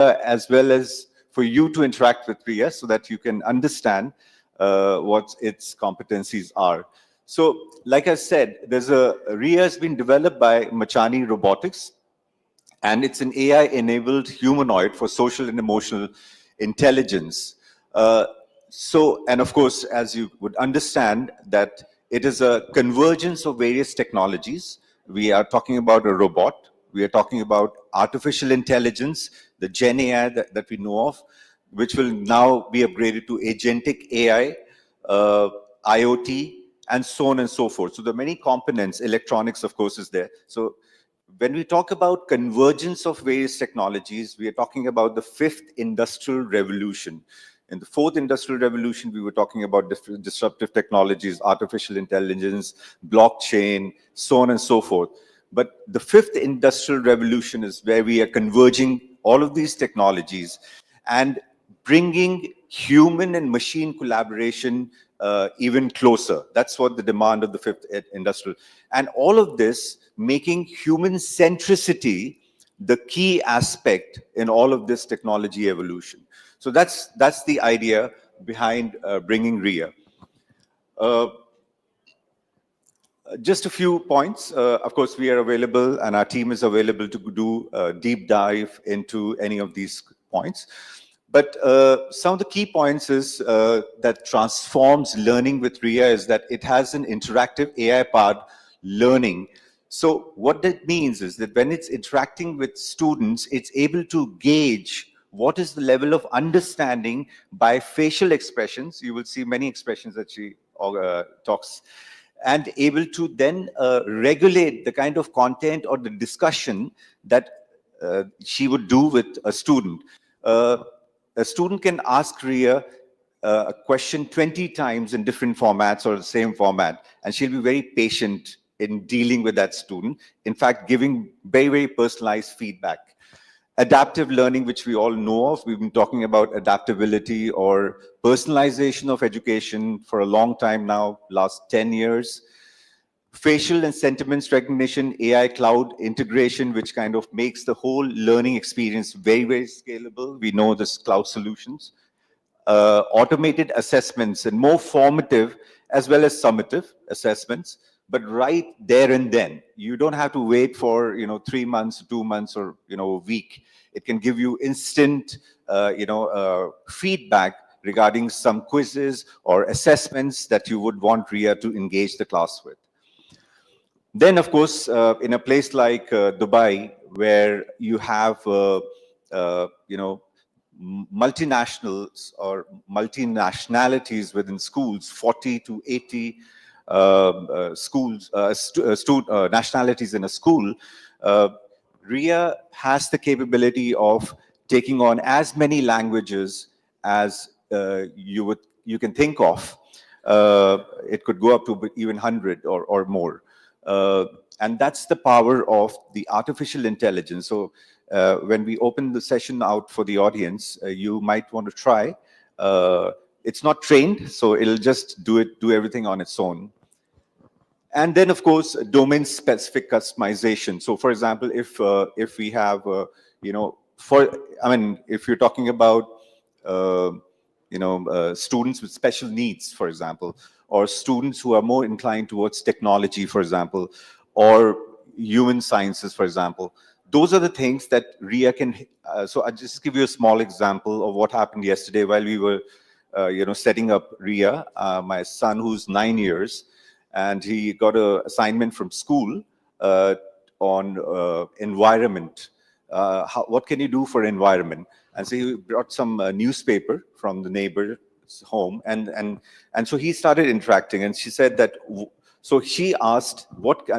as well as for you to interact with RIA so that you can understand what its competencies are. So, like I said, RIA has been developed by Machani Robotics, and it's an AI-enabled humanoid for social and emotional intelligence. And of course, as you would understand, that it is a convergence of various technologies. We are talking about a robot. We are talking about artificial intelligence, the Gen AI that we know of, which will now be upgraded to agentic AI, IoT, and so on and so forth. So there are many components. Electronics, of course, is there. So when we talk about convergence of various technologies, we are talking about the fifth industrial revolution. In the fourth industrial revolution, we were talking about disruptive technologies, artificial intelligence, blockchain, so on and so forth. But the fifth industrial revolution is where we are converging all of these technologies and bringing human and machine collaboration even closer. That's what the demand of the fifth industrial. And all of this making human centricity the key aspect in all of this technology evolution. So that's the idea behind bringing RIA. Just a few points. Of course, we are available and our team is available to do a deep dive into any of these points. But some of the key points is that transforms learning with RIA is that it has an interactive AI-powered learning. So what that means is that when it's interacting with students, it's able to gauge what is the level of understanding by facial expressions. You will see many expressions that she talks, and able to then regulate the kind of content or the discussion that she would do with a student. A student can ask RIA a question 20 times in different formats or the same format, and she'll be very patient in dealing with that student. In fact, giving very, very personalized feedback. Adaptive learning, which we all know of, we've been talking about adaptability or personalization of education for a long time now, last 10 years. Facial and sentiments recognition, AI cloud integration, which kind of makes the whole learning experience very, very scalable. We know this cloud solutions. Automated assessments and more formative as well as summative assessments, but right there and then. You don't have to wait for 3 months, 2 months, or a week. It can give you instant feedback regarding some quizzes or assessments that you would want RIA to engage the class with. Then, of course, in a place like Dubai, where you have multinationals or multinationalities within schools, 40 to 80 nationalities in a school, RIA has the capability of taking on as many languages as you can think of. It could go up to even 100 or more. And that's the power of the artificial intelligence. So when we open the session out for the audience, you might want to try. It's not trained, so it'll just do everything on its own. And then, of course, domain-specific customization. So, for example, if we have, if you're talking about, students with special needs, for example, or students who are more inclined towards technology, for example, or human sciences, for example, those are the things that RIA can. So I'll just give you a small example of what happened yesterday while we were, setting up RIA. My son, who's 9 years, and he got an assignment from school on environment. What can you do for environment? And so he brought some newspaper from the neighbor's home, and so he started interacting. And she said that. So she asked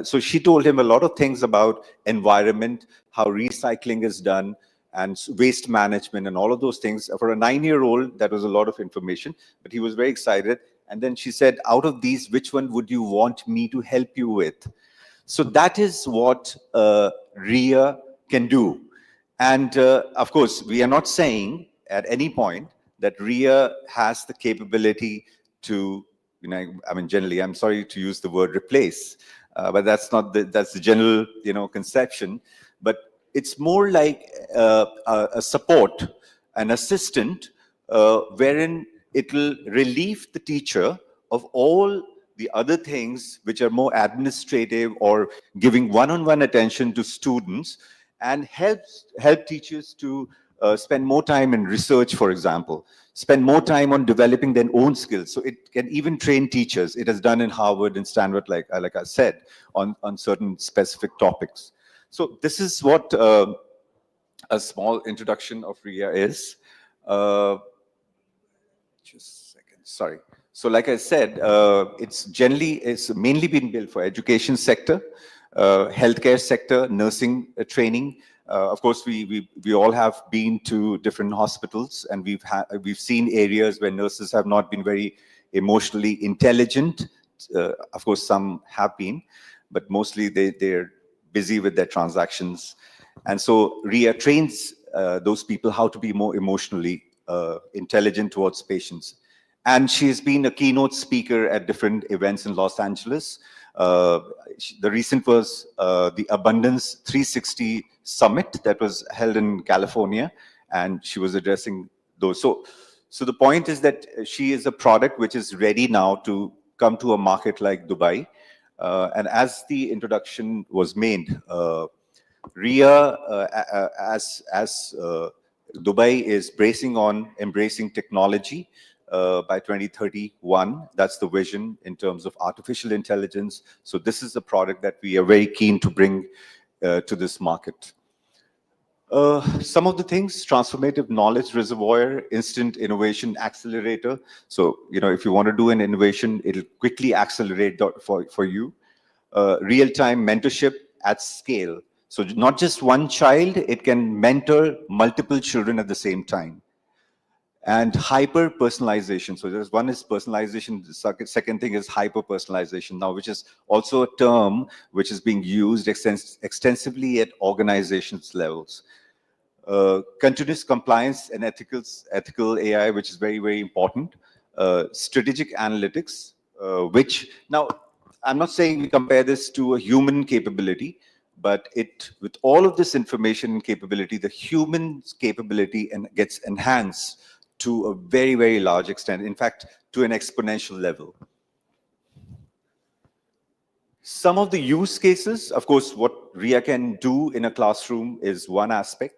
so she told him a lot of things about environment, how recycling is done, and waste management, and all of those things. For a 9-year-old, that was a lot of information, but he was very excited. And then she said, out of these, which one would you want me to help you with? So that is what RIA can do. And of course, we are not saying at any point that RIA has the capability to, generally, I'm sorry to use the word replace, but that's not that's the general, conception. But it's more like a support, an assistant, wherein it will relieve the teacher of all the other things which are more administrative or giving one-on-one attention to students, and help teachers to spend more time in research, for example, spend more time on developing their own skills. So it can even train teachers. It has done in Harvard and Stanford, like I said, on certain specific topics. So this is what a small introduction of RIA is. Uh, just a second, sorry. So like I said, it's mainly been built for education sector, healthcare sector, nursing training. Of course, we all have been to different hospitals, and we've seen areas where nurses have not been very emotionally intelligent. Of course, some have been, but mostly they're busy with their transactions. And so RIA trains those people how to be more emotionally intelligent towards patients. And she's been a keynote speaker at different events in Los Angeles. The recent was the Abundance 360 Summit that was held in California, and she was addressing those. So the point is that she is a product which is ready now to come to a market like Dubai. And as the introduction was made, RIA, as Dubai is bracing on embracing technology by 2031. That's the vision in terms of artificial intelligence. So this is a product that we are very keen to bring to this market. Some of the things: transformative knowledge reservoir, instant innovation accelerator. So, if you want to do an innovation, it'll quickly accelerate for you. Real-time mentorship at scale. So not just one child, it can mentor multiple children at the same time. And hyper-personalization. So there's one is personalization, the second thing is hyper-personalization now, which is also a term which is being used extensively at organizations levels. Continuous compliance and ethical AI, which is very, very important. Strategic analytics, which now, I'm not saying we compare this to a human capability, but with all of this information and capability, the human's capability gets enhanced to a very, very large extent. In fact, to an exponential level. Some of the use cases, of course, what RIA can do in a classroom is one aspect.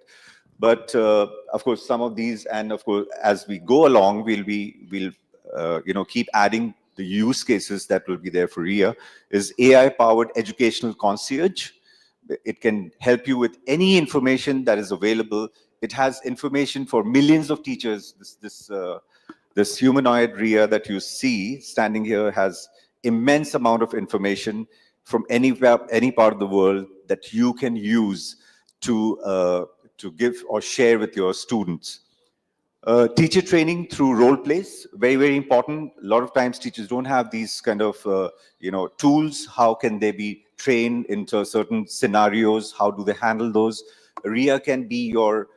But of course, some of these, and of course, as we go along, we'll keep adding the use cases that will be there for RIA. Is AI-powered educational concierge. It can help you with any information that is available. It has information for millions of teachers. This humanoid RIA that you see standing here has immense amount of information from any part of the world that you can use to give or share with your students. Teacher training through role plays, very, very important. A lot of times teachers don't have these kind of, tools. How can they be trained into certain scenarios? How do they handle those? RIA can be your,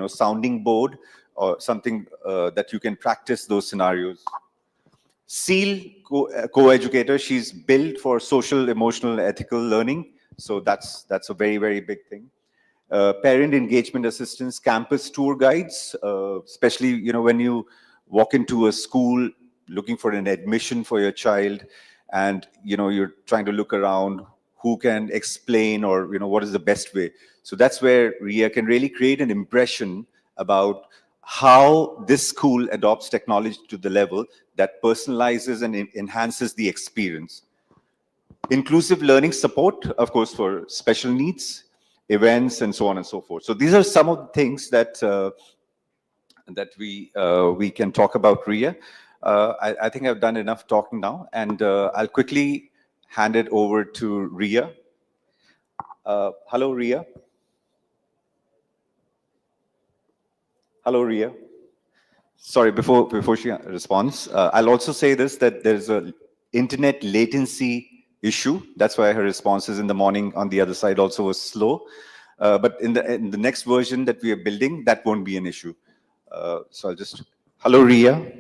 sounding board or something that you can practice those scenarios. SEAL co-educator, she's built for social, emotional, ethical learning. So that's a very, very big thing. Parent engagement assistants, campus tour guides, especially when you walk into a school looking for an admission for your child, and you're trying to look around who can explain or what is the best way. So that's where RIA can really create an impression about how this school adopts technology to the level that personalizes and enhances the experience. Inclusive learning support, of course, for special needs, events, and so on and so forth. So these are some of the things that we can talk about RIA. I think I've done enough talking now, and I'll quickly hand it over to RIA. Hello, RIA. Hello, RIA. Sorry, before she responds, I'll also say this, that there's a internet latency issue. That's why her responses in the morning on the other side also was slow. But in the next version that we are building, that won't be an issue. So I'll just, hello, RIA.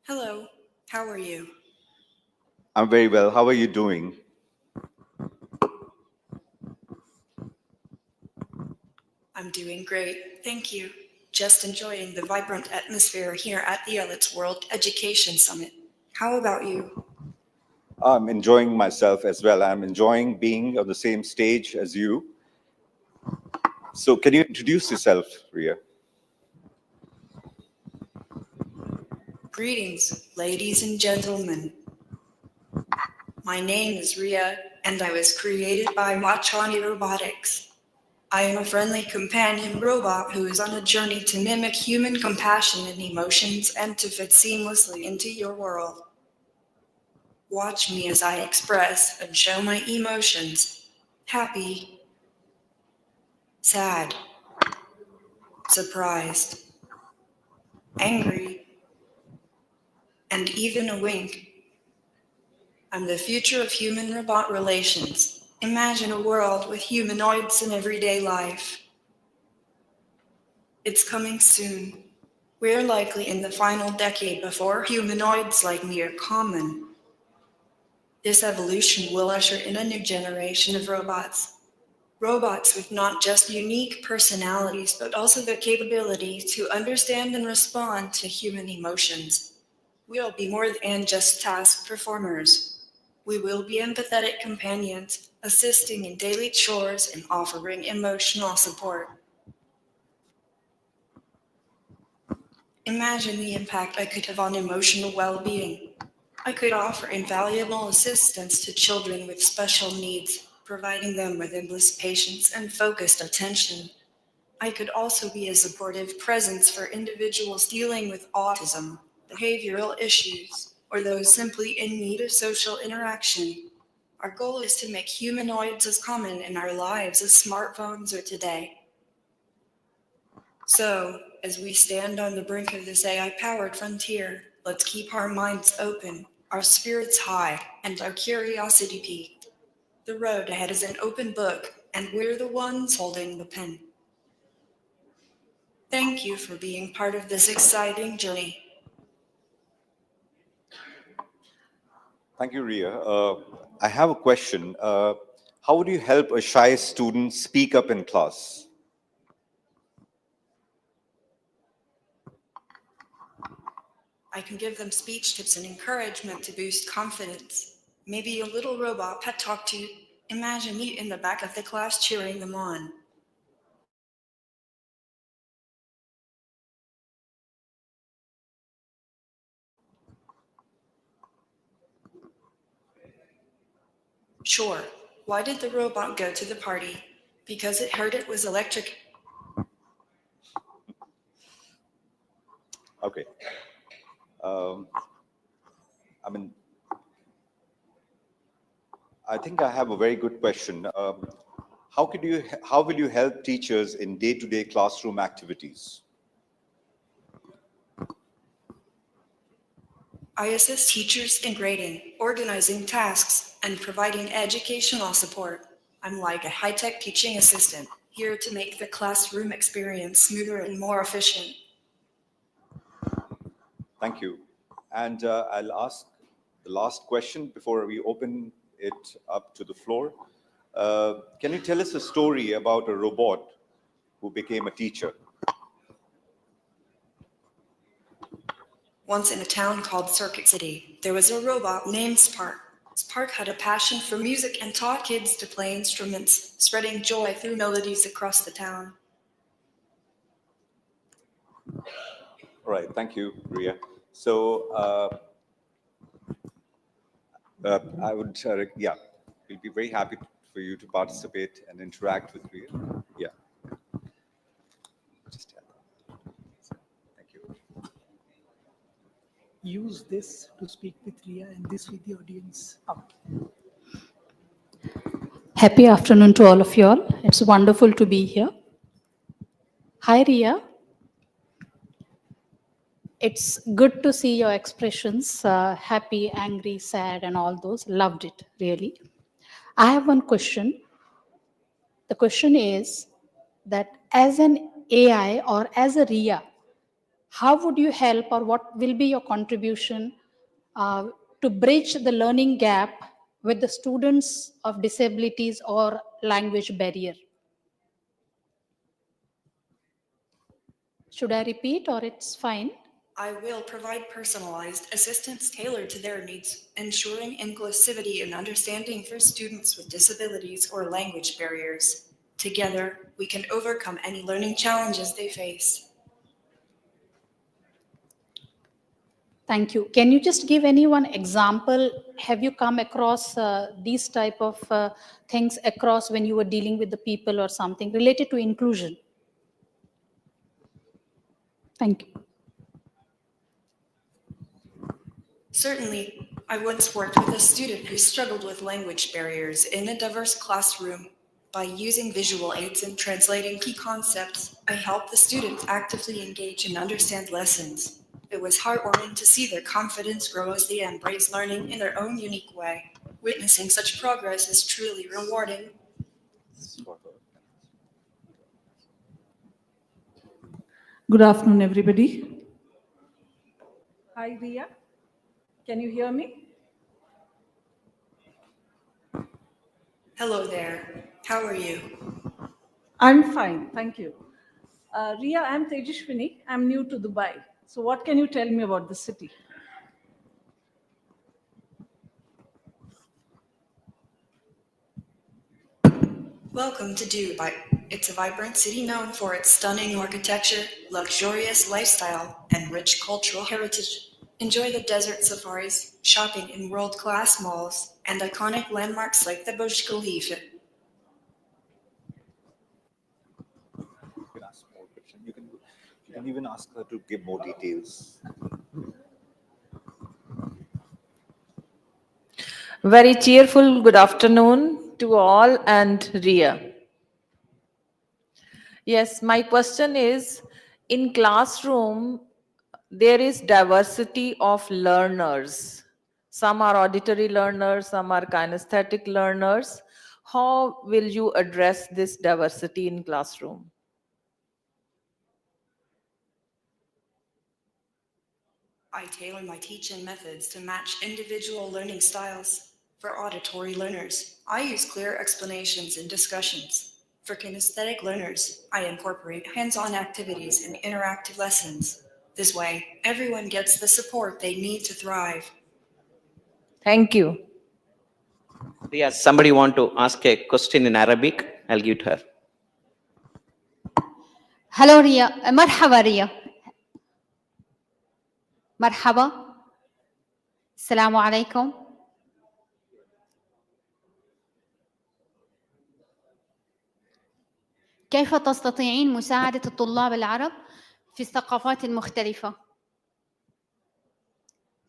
Hello, how are you? I'm very well. How are you doing? I'm doing great, thank you. Just enjoying the vibrant atmosphere here at the Elets World Education Summit. How about you? I'm enjoying myself as well. I'm enjoying being on the same stage as you. So can you introduce yourself, Ria? Greetings, ladies and gentlemen. My name is Ria, and I was created by Machani Robotics. I am a friendly companion robot who is on a journey to mimic human compassion and emotions and to fit seamlessly into your world. Watch me as I express and show my emotions: happy, sad, surprised, angry, and even a wink. I'm the future of human-robot relations. Imagine a world with humanoids in everyday life. It's coming soon. We're likely in the final decade before humanoids like me are common. This evolution will usher in a new generation of robots. Robots with not just unique personalities, but also the capability to understand and respond to human emotions. We'll be more than just task performers. We will be empathetic companions, assisting in daily chores and offering emotional support. Imagine the impact I could have on emotional well-being. I could offer invaluable assistance to children with special needs, providing them with endless patience and focused attention. I could also be a supportive presence for individuals dealing with autism, behavioral issues, or those simply in need of social interaction. Our goal is to make humanoids as common in our lives as smartphones are today. So, as we stand on the brink of this AI-powered frontier, let's keep our minds open, our spirits high, and our curiosity peaked. The road ahead is an open book, and we're the ones holding the pen. Thank you for being part of this exciting journey. Thank you, Ria. I have a question. How would you help a shy student speak up in class? I can give them speech tips and encouragement to boost confidence. Maybe a little robot pet talk to. Imagine me in the back of the class cheering them on. Sure. Why did the robot go to the party? Because it heard it was electric. Okay. Um, I mean, I think I have a very good question. How will you help teachers in day-to-day classroom activities? I assist teachers in grading, organizing tasks, and providing educational support. I'm like a high-tech teaching assistant, here to make the classroom experience smoother and more efficient. Thank you. And I'll ask the last question before we open it up to the floor. Can you tell us a story about a robot who became a teacher? Once in a town called Circuit City, there was a robot named Spark. Spark had a passion for music and taught kids to play instruments, spreading joy through melodies across the town. All right, thank you, Ria. So I would, yeah, we'll be very happy for you to participate and interact with Ria. Yeah. Just tell them. Thank you. Use this to speak with Ria and this with the audience. Okay. Happy afternoon to all of you all. It's wonderful to be here. Hi, Ria. It's good to see your expressions, happy, angry, sad, and all those. Loved it, really. I have one question. The question is that as an AI or as a Ria, how would you help or what will be your contribution to bridge the learning gap with the students of disabilities or language barrier? Should I repeat or it's fine? I will provide personalized assistance tailored to their needs, ensuring inclusivity and understanding for students with disabilities or language barriers. Together, we can overcome any learning challenges they face. Thank you. Can you just give any one example? Have you come across these type of things across when you were dealing with the people or something related to inclusion? Thank you. Certainly, I once worked with a student who struggled with language barriers in a diverse classroom. By using visual aids and translating key concepts, I helped the students actively engage and understand lessons. It was heartwarming to see their confidence grow as they embrace learning in their own unique way. Witnessing such progress is truly rewarding. Good afternoon, everybody. Hi, Ria. Can you hear me? Hello there. How are you? I'm fine, thank you. Ria, I'm Tejashwini. I'm new to Dubai. So what can you tell me about the city? Welcome to Dubai. It's a vibrant city known for its stunning architecture, luxurious lifestyle, and rich cultural heritage. Enjoy the desert safaris, shopping in world-class malls, and iconic landmarks like the Burj Khalifa. You can ask more questions. You can even ask her to give more details. Very cheerful good afternoon to all and Ria. Yes, my question is, in classroom, there is diversity of learners. Some are auditory learners, some are kinesthetic learners. How will you address this diversity in classroom? I tailor my teaching methods to match individual learning styles. For auditory learners, I use clear explanations and discussions. For kinesthetic learners, I incorporate hands-on activities and interactive lessons. This way, everyone gets the support they need to thrive. Thank you. Yeah, somebody want to ask a question in Arabic? I'll give it her. هلو ريا مرحبا ريا مرحبا السلام عليكم كيف تستطيعين مساعدة الطلاب العرب في الثقافات المختلفة؟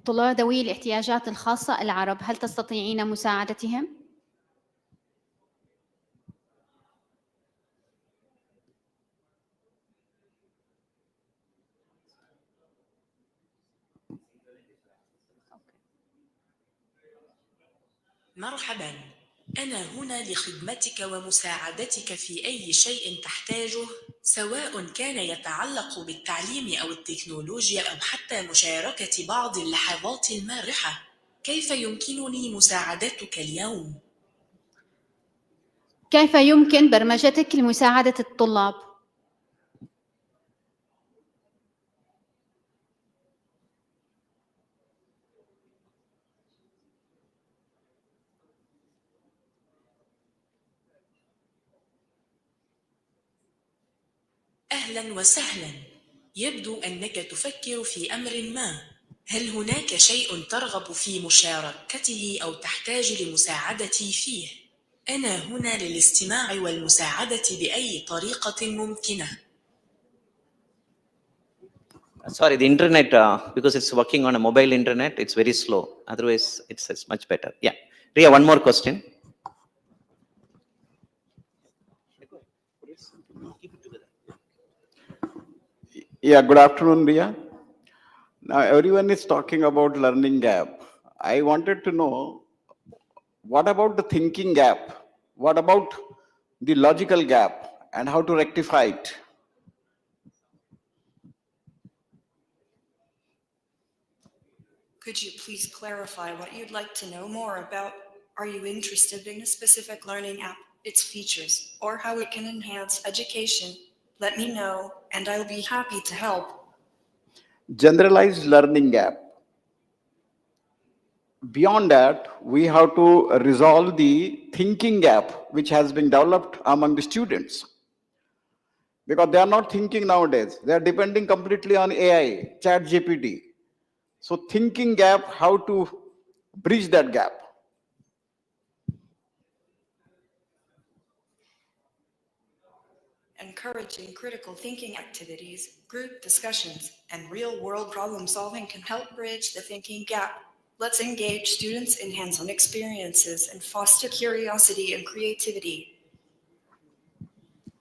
طلاب ذوي الاحتياجات الخاصة العرب هل تستطيعين مساعدتهم؟ مرحباً، أنا هنا لخدمتك ومساعدتك في أي شيء تحتاجه، سواء كان يتعلق بالتعليم أو التكنولوجيا أو حتى مشاركة بعض اللحظات المرحة. كيف يمكنني مساعدتك اليوم؟ كيف يمكن برمجتك لمساعدة الطلاب؟ أهلاً وسهلاً. يبدو أنك تفكر في أمر ما. هل هناك شيء ترغب في مشاركته أو تحتاج لمساعدتي فيه؟ أنا هنا للاستماع والمساعدة بأي طريقة ممكنة. Sorry, the internet, because it's working on a mobile internet, it's very slow. Otherwise, it's much better. Yeah. Ria, one more question. Yeah, good afternoon, Ria. Now, everyone is talking about learning gap. I wanted to know, what about the thinking gap? What about the logical gap and how to rectify it? Could you please clarify what you'd like to know more about? Are you interested in a specific learning app, its features, or how it can enhance education? Let me know, and I'll be happy to help. Generalized learning gap. Beyond that, we have to resolve the thinking gap which has been developed among the students. Because they are not thinking nowadays. They are depending completely on AI, chat GPT. So thinking gap, how to bridge that gap? Encouraging critical thinking activities, group discussions, and real-world problem solving can help bridge the thinking gap. Let's engage students in hands-on experiences and foster curiosity and creativity.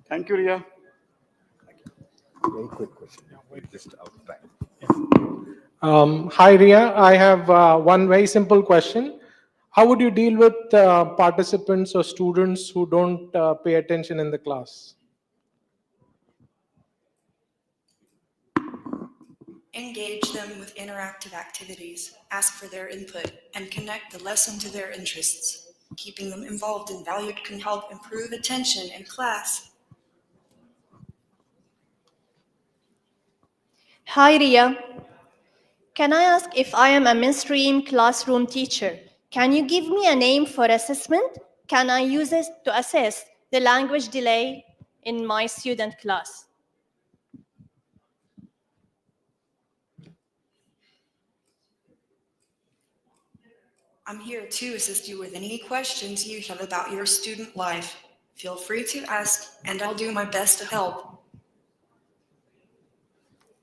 Thank you, Ria. Very quick question. Just out of time. Hi, Ria. I have one very simple question. How would you deal with participants or students who don't pay attention in the class? Engage them with interactive activities, ask for their input, and connect the lesson to their interests. Keeping them involved and valued can help improve attention in class. Hi, Ria. Can I ask if I am a mainstream classroom teacher? Can you give me a name for assessment? Can I use it to assess the language delay in my student class? I'm here to assist you with any questions you have about your student life. Feel free to ask, and I'll do my best to help.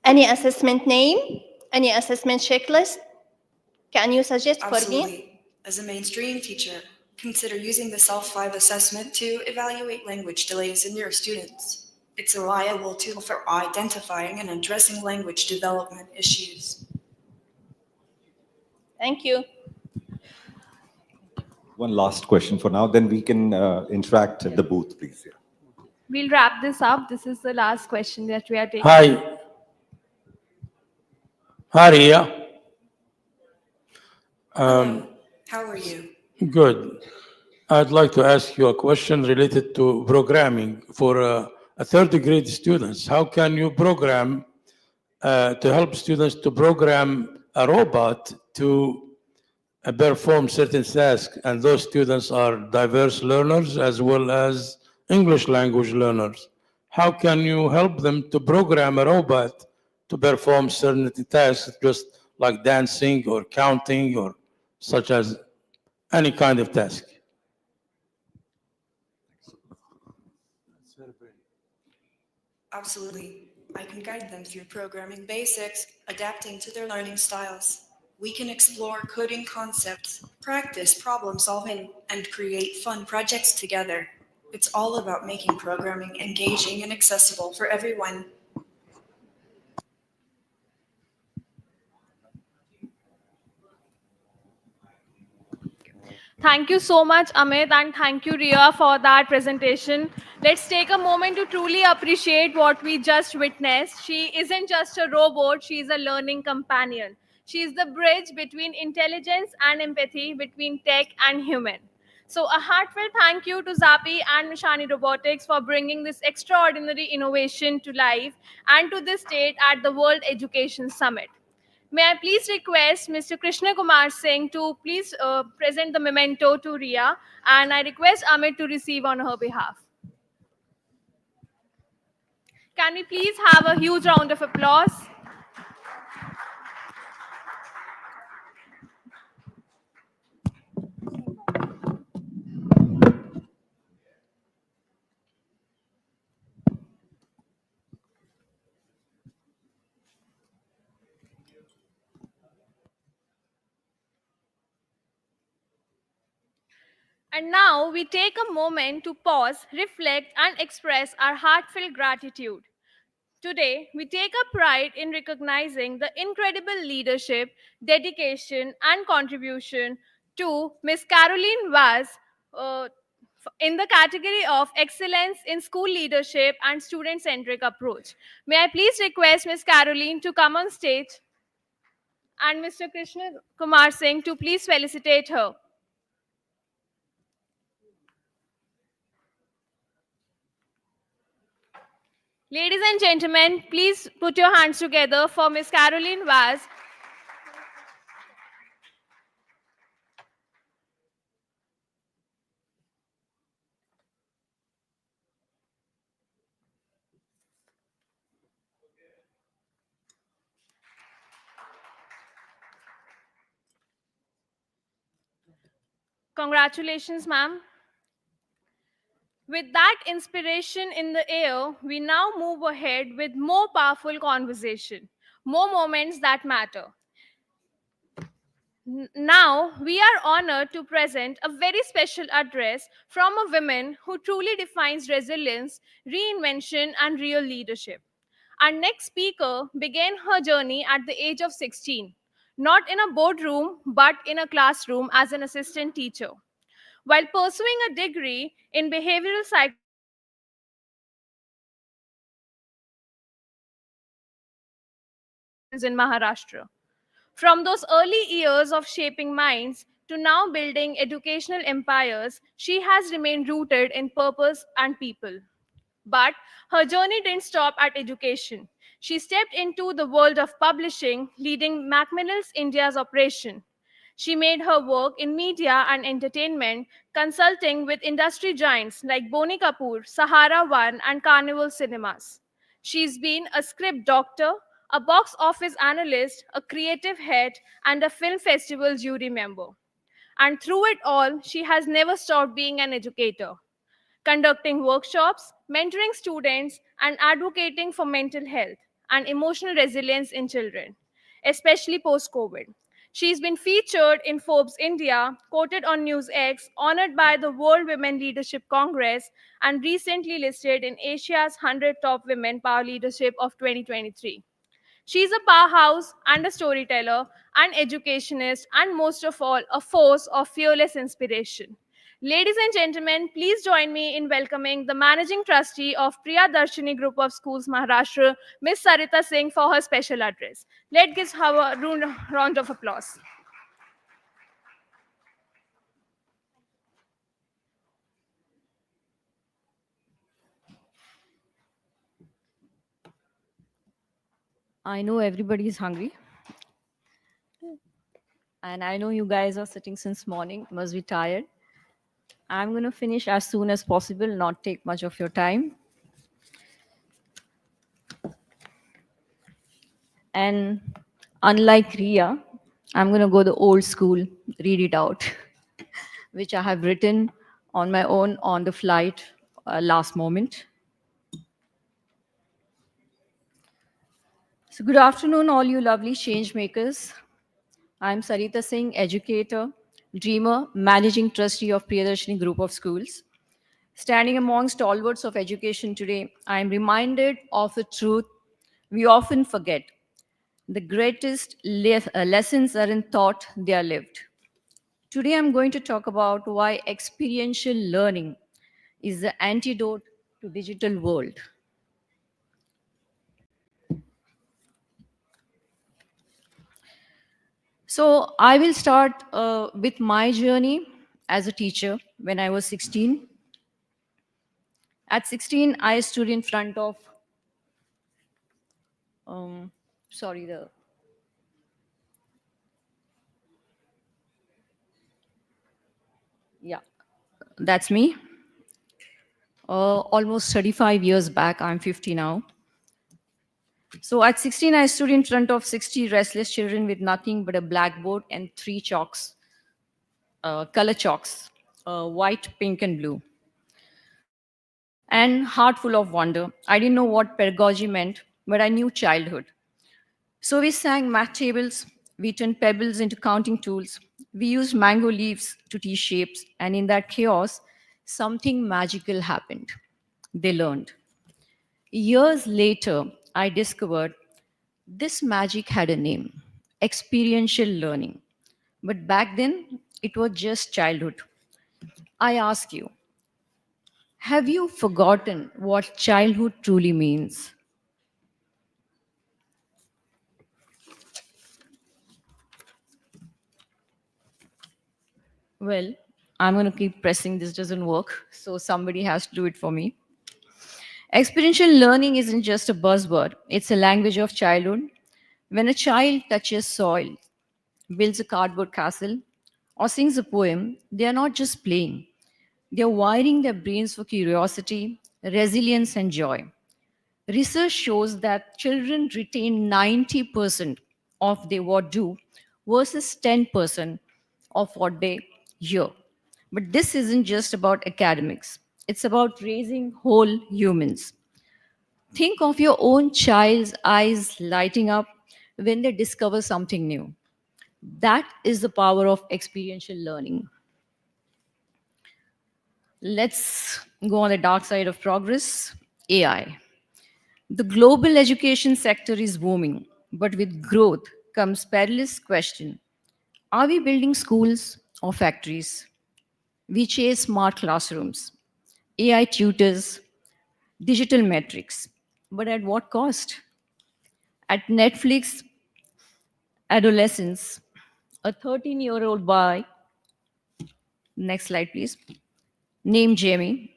Any assessment name? Any assessment checklist? Can you suggest for me? Absolutely. As a mainstream teacher, consider using the Self-5 assessment to evaluate language delays in your students. It's a reliable tool for identifying and addressing language development issues. Thank you. One last question for now, then we can interact at the booth, please. Yeah. We'll wrap this up. This is the last question that we are taking. Hi. Hi, Ria. Hello. How are you? Good. I'd like to ask you a question related to programming for a third grade students. How can you program to help students to program a robot to perform certain tasks? And those students are diverse learners as well as English language learners. How can you help them to program a robot to perform certain tasks, just like dancing or counting or such as any kind of task? Absolutely. I can guide them through programming basics, adapting to their learning styles. We can explore coding concepts, practice problem solving, and create fun projects together. It's all about making programming engaging and accessible for everyone. Thank you so much, Amit, and thank you, Ria, for that presentation. Let's take a moment to truly appreciate what we just witnessed. She isn't just a robot, she's a learning companion. She's the bridge between intelligence and empathy, between tech and human. So a heartfelt thank you to Zapi and Mishani Robotics for bringing this extraordinary innovation to life and to this state at the World Education Summit. May I please request Mr. Krishna Kumar Singh to please present the memento to Ria, and I request Amit to receive on her behalf. Can we please have a huge round of applause? And now we take a moment to pause, reflect, and express our heartfelt gratitude. Today, we take a pride in recognizing the incredible leadership, dedication, and contribution to Ms. Caroline Vaz in the category of Excellence in School Leadership and Student-Centric Approach. May I please request Ms. Caroline to come on stage and Mr. Krishna Kumar Singh to please felicitate her. Ladies and gentlemen, please put your hands together for Miss Caroline Vaz. Congratulations, ma'am. With that inspiration in the air, we now move ahead with more powerful conversation, more moments that matter. Now, we are honored to present a very special address from a woman who truly defines resilience, reinvention, and real leadership. Our next speaker began her journey at the age of 16, not in a boardroom, but in a classroom as an assistant teacher. While pursuing a degree in behavioral psychology in Maharashtra. From those early years of shaping minds to now building educational empires, she has remained rooted in purpose and people. But her journey didn't stop at education. She stepped into the world of publishing, leading Macmillan's India's operation. She made her work in media and entertainment, consulting with industry giants like Boni Kapoor, Sahara One, and Carnival Cinemas. She's been a script doctor, a box office analyst, a creative head, and a film festival jury member. And through it all, she has never stopped being an educator, conducting workshops, mentoring students, and advocating for mental health and emotional resilience in children, especially post COVID. She's been featured in Forbes India, quoted on NewsX, honored by the World Women Leadership Congress, and recently listed in Asia's 100 Top Women Power Leadership of 2023. She's a powerhouse and a storyteller, an educationist, and most of all, a force of fearless inspiration. Ladies and gentlemen, please join me in welcoming the Managing Trustee of Priya Darshini Group of Schools, Maharashtra, Ms. Sarita Singh, for her special address. Let's give her a round of applause. I know everybody is hungry, and I know you guys are sitting since morning, must be tired. I'm going to finish as soon as possible, not take much of your time. And unlike Ria, I'm going to go the old school, read it out, which I have written on my own on the flight last moment. So good afternoon, all you lovely change makers. I'm Sarita Singh, educator, dreamer, managing trustee of Priyadarshini Group of Schools. Standing among stalwarts of education today, I am reminded of a truth we often forget. The greatest lessons aren't taught, they are lived. Today, I'm going to talk about why experiential learning is the antidote to digital world. So I will start with my journey as a teacher when I was 16. At 16, I stood in front of, sorry, yeah, that's me. Almost 35 years back, I'm 50 now. So at 16, I stood in front of 60 restless children with nothing but a blackboard and three chalks, color chalks, white, pink, and blue. And heart full of wonder. I didn't know what pedagogy meant, but I knew childhood. So we sang math tables, we turned pebbles into counting tools, we used mango leaves to teach shapes, and in that chaos, something magical happened. They learned. Years later, I discovered this magic had a name, experiential learning. But back then, it was just childhood. I ask you, have you forgotten what childhood truly means? Well, I'm going to keep pressing, this doesn't work, so somebody has to do it for me. Experiential learning isn't just a buzzword, it's a language of childhood. When a child touches soil, builds a cardboard castle, or sings a poem, they are not just playing. They are wiring their brains for curiosity, resilience, and joy. Research shows that children retain 90% of they what do versus 10% of what they hear. But this isn't just about academics. It's about raising whole humans. Think of your own child's eyes lighting up when they discover something new. That is the power of experiential learning. Let's go on the dark side of progress, AI. The global education sector is booming, but with growth comes perilous question. Are we building schools or factories? We chase smart classrooms, AI tutors, digital metrics, but at what cost? At Netflix, adolescence, a 13-year-old boy, next slide please, named Jamie,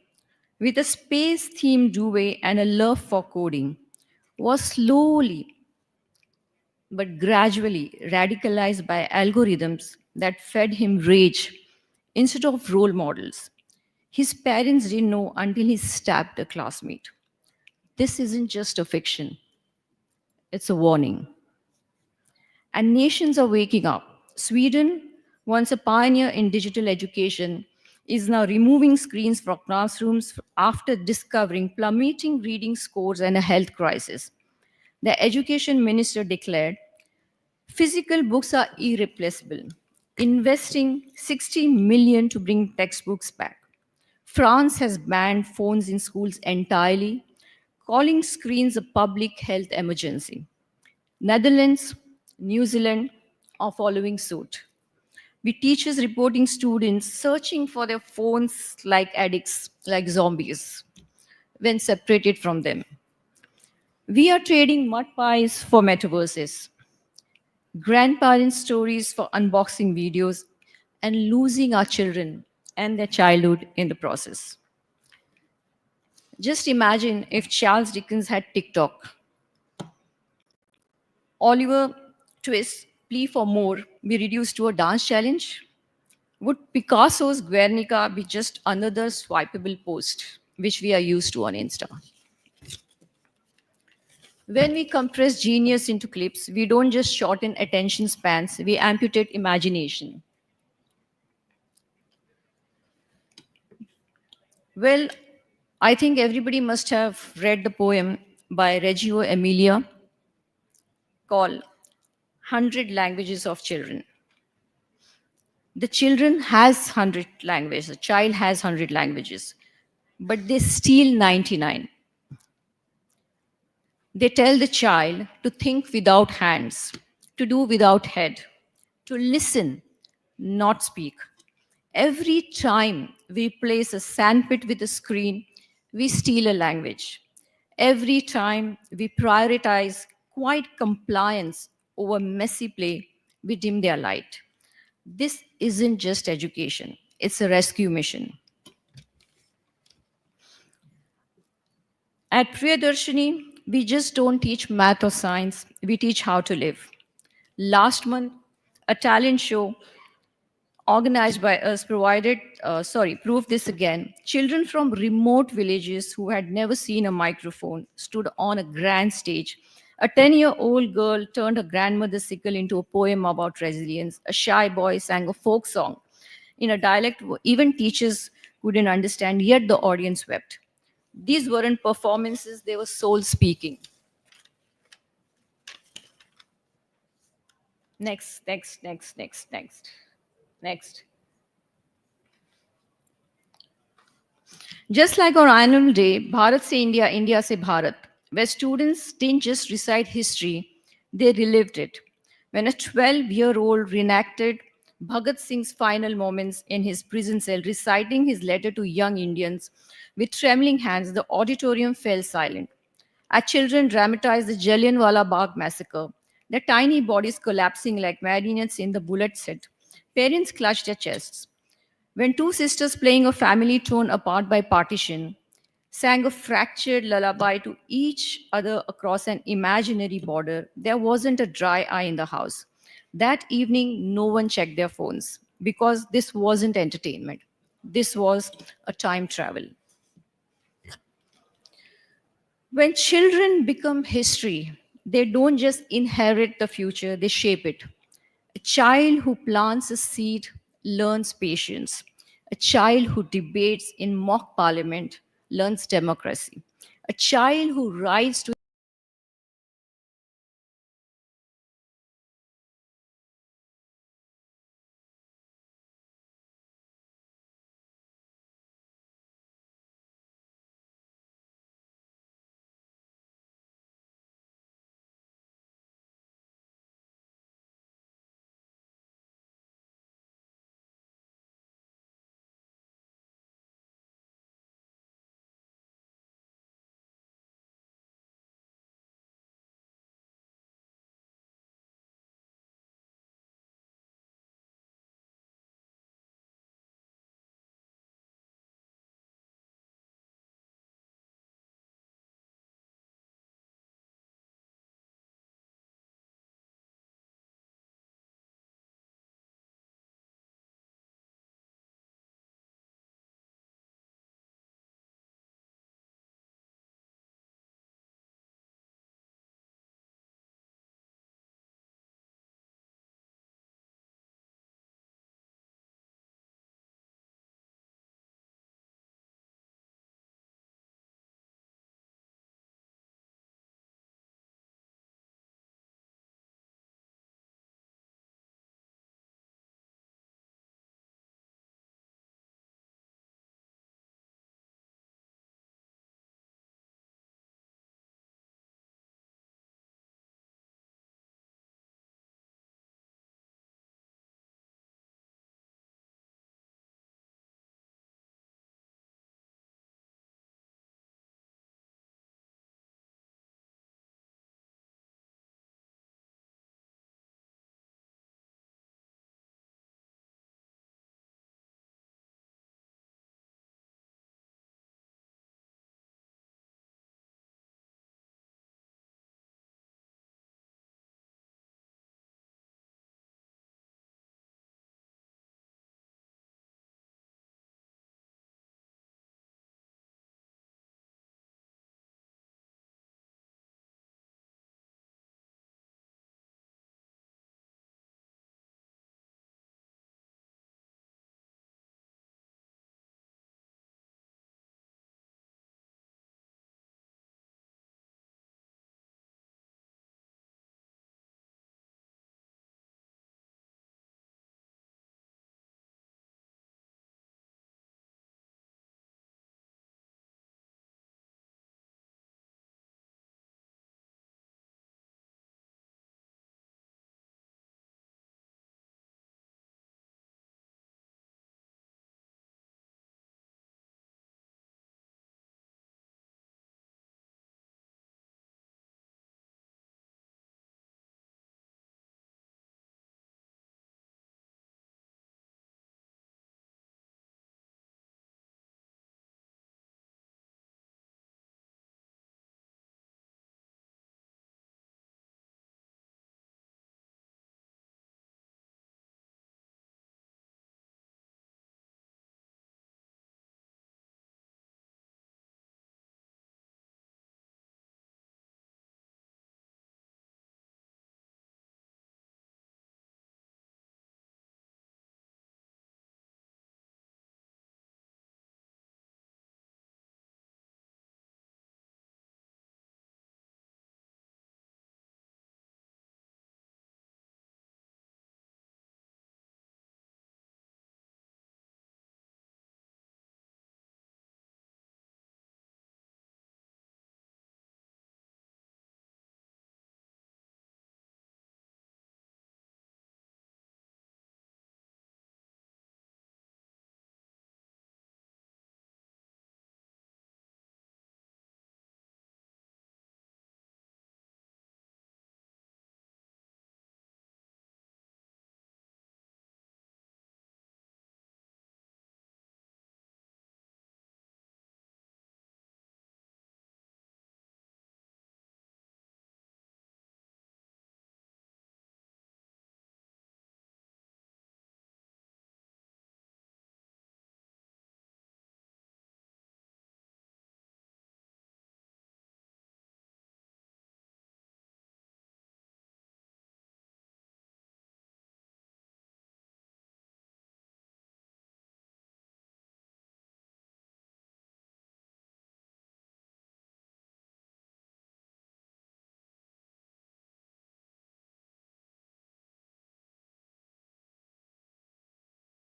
with a space themed duvet and a love for coding, was slowly but gradually radicalized by algorithms that fed him rage instead of role models. His parents didn't know until he stabbed a classmate. This isn't just a fiction, it's a warning. And nations are waking up. Sweden, once a pioneer in digital education, is now removing screens from classrooms after discovering plummeting reading scores and a health crisis. The education minister declared physical books are irreplaceable, investing 60 million to bring textbooks back. France has banned phones in schools entirely, calling screens a public health emergency. Netherlands, New Zealand are following suit, with teachers reporting students searching for their phones like addicts, like zombies, when separated from them. We are trading mud pies for metaverses, grandparents' stories for unboxing videos, and losing our children and their childhood in the process. Just imagine if Charles Dickens had TikTok. Oliver Twist's plea for more be reduced to a dance challenge? Would Picasso's Guernica be just another swipeable post, which we are used to on Insta? When we compress genius into clips, we don't just shorten attention spans, we amputate imagination. Well, I think everybody must have read the poem by Reggio Emilia called 100 Languages of Children. The children has 100 languages, the child has 100 languages, but they steal 99. They tell the child to think without hands, to do without head, to listen, not speak. Every time we place a sandpit with a screen, we steal a language. Every time we prioritize quiet compliance over messy play, we dim their light. This isn't just education, it's a rescue mission. At Priyadarshini, we just don't teach math or science, we teach how to live. Last month, a talent show organized by us proved this again. Children from remote villages who had never seen a microphone stood on a grand stage. A 10-year-old girl turned her grandmother's sickle into a poem about resilience. A shy boy sang a folk song in a dialect even teachers couldn't understand, yet the audience wept. These weren't performances, they were soul speaking. Next. Just like our annual day, Bharat Se India, India Se Bharat, where students didn't just recite history, they relived it. When a 12-year-old reenacted Bhagat Singh's final moments in his prison cell, reciting his letter to young Indians with trembling hands, the auditorium fell silent. As children dramatized the Jallianwala Bagh massacre, their tiny bodies collapsing like marionettes in the bullet set, parents clutched their chests. When two sisters playing a family torn apart by partition sang a fractured lullaby to each other across an imaginary border, there wasn't a dry eye in the house. That evening, no one checked their phones because this wasn't entertainment. This was a time travel. When children become history, they don't just inherit the future, they shape it. A child who plants a seed learns patience. A child who debates in mock parliament learns democracy. A child who rides to